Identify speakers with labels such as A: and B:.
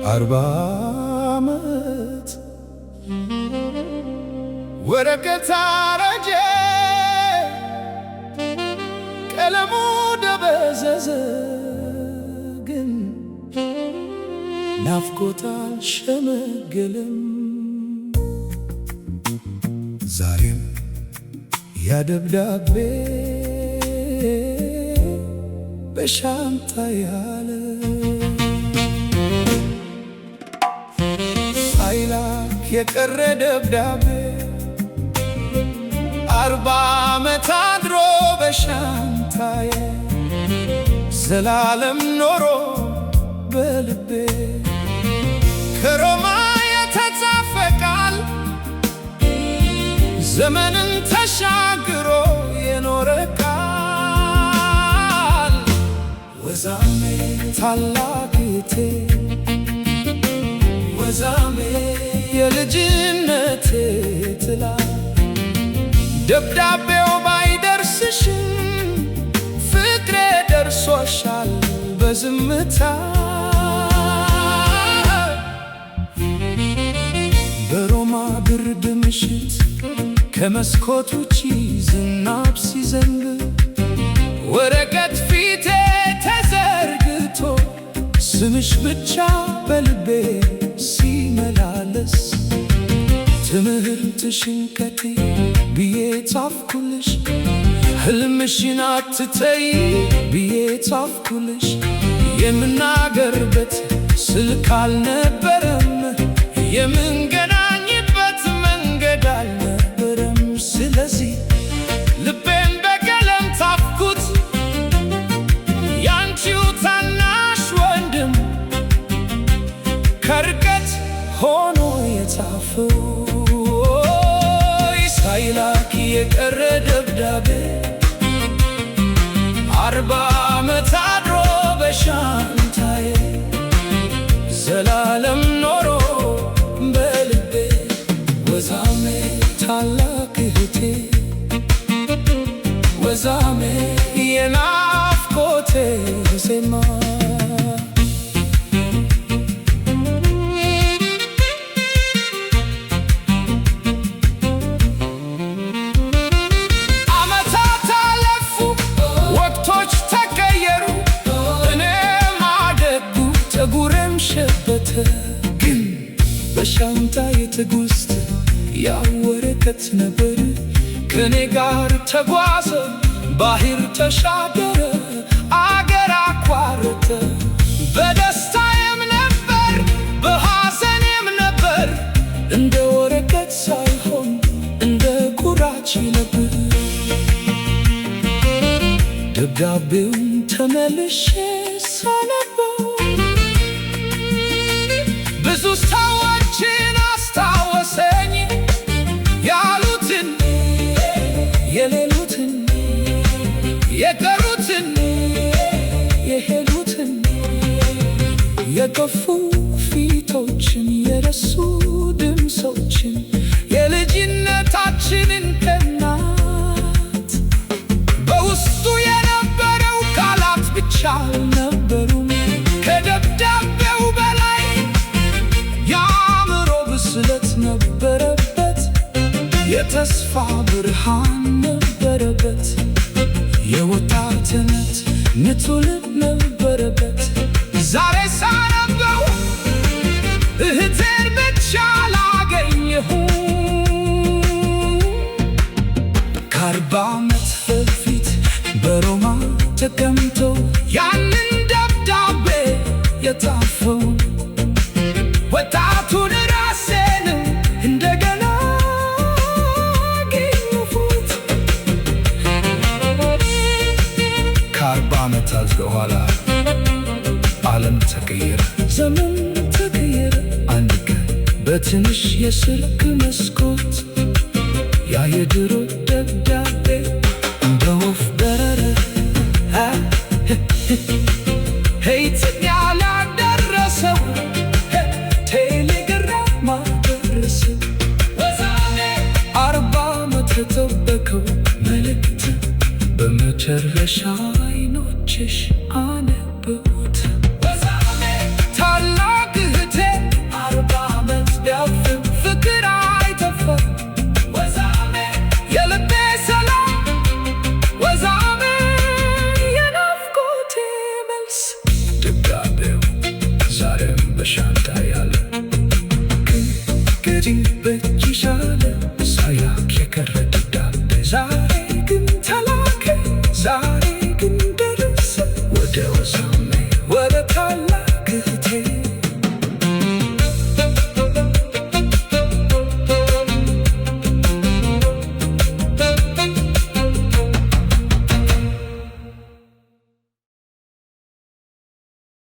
A: 40 ዓመት ወረቀት አረጀ፣ ቀለሙ ደበዘዘ፣ ግን ናፍቆት አልሸመገለም። ዛሬም ያ ደብዳቤ በሻንጣ ያለ ሳይላክ የቀረ ደብዳቤ 40 ዓመት አድሮ በሻንጣዬ ዘላለም ኖሮ በልቤ ከሮማ የተጻፈ ቃል ዘመንን ተሻግሮ የኖረ ቃል ወዛሜ ታላቅቴ ወዛሜ የልጅነቴ ጥላ ደብዳቤው ባይደርስሽም ፍቅሬ ደርሶሻል በዝምታ በሮማ ብርድ ምሽት ከመስኮት ውጪ ዝናብ ሲዘንብ ወረቀት ፊቴ ተዘርግቶ ስምሽ ብቻ በልቤ ሲመላለስ ትምህርትሽን ቀጥይ ብዬ ጻፍኩልሽ፣ ሕልምሽን አትተይ ብዬ ጻፍኩልሽ። የምናገርበት ስልክ አልነበረም፣ የምንገናኝበት መንገድ አልነበረም። ስለዚህ ልቤን በቀለም ጻፍኩት፣ ያንቺው ታናሽ ወንድም ከርቀት ሆኖ የጻፈው ሳይላክ የቀረ ደብዳቤ 40 ዓመት አድሮ በሻንጣዬ ዘላለም ኖሮ በልቤ ወዛሜ ታላቅ እህቴ ወዛሜ የናፍቆቴ ዜማ ፀጉሬም ሸበተ፣ ግን በሻንጣዬ ትጉስት ያው ወረቀት ነበር። ከኔ ጋር ተጓዘ፣ ባህር ተሻገረ፣ አገር አቋረጠ። በደስታዬም ነበር በሐዘኔም ነበር፣ እንደ ወረቀት ሳይሆን እንደ ቁራጭ ነበር። ደብዳቤውን ተመልሼ ሳነበው ብዙ ሰዎችን አስታወሰኝ፣ ያሉትን የሌሉትን የቀሩትን የሄዱትን የጠፉ ፊቶችን የረሱ ድምፆችን የልጅነታችንን ቀናት በውስጡ የነበረው ቃላት ብቻ አልነበሩም። ከደብዳቤው በላይ የአእምሮ ብስለት ነበረበት፣ የተስፋ ብርሃን ነበረበት፣ የወጣትነት ንቱልት ነበረበት። ዛሬ ሳነበው እህቴን ብቻ ላገኘሁ ከ40 ዓመት በፊት በሮማ ተቀምጦ ያንን ደብዳቤ የጻፈው ወጣቱን ራሴን እንደገና አገኘሁት። ከ40 ዓመታት በኋላ ዓለም ተቀየረ፣ ዘመን ተቀየረ። አንድ ቀን በትንሽ የስልክ መስኮት ያ የድሮ ደብዳቤ እንደ ወፍ በረረ። ሄይትኛ ላደረሰው ቴሌግራም አደረሰ። 40 በመጨረሻ አይኖችሽ አነበቡት። ወዛሜ ታላቅ እህቴ 40 ዓመት ቢያልፍም ፍቅር አይጠፋም። ወዛሜ የልቤ ሰላም፣ ወዛሜ የናፍቆቴ መልስ። ደብዳቤው ዛሬም በሻንጣ ያለ ግን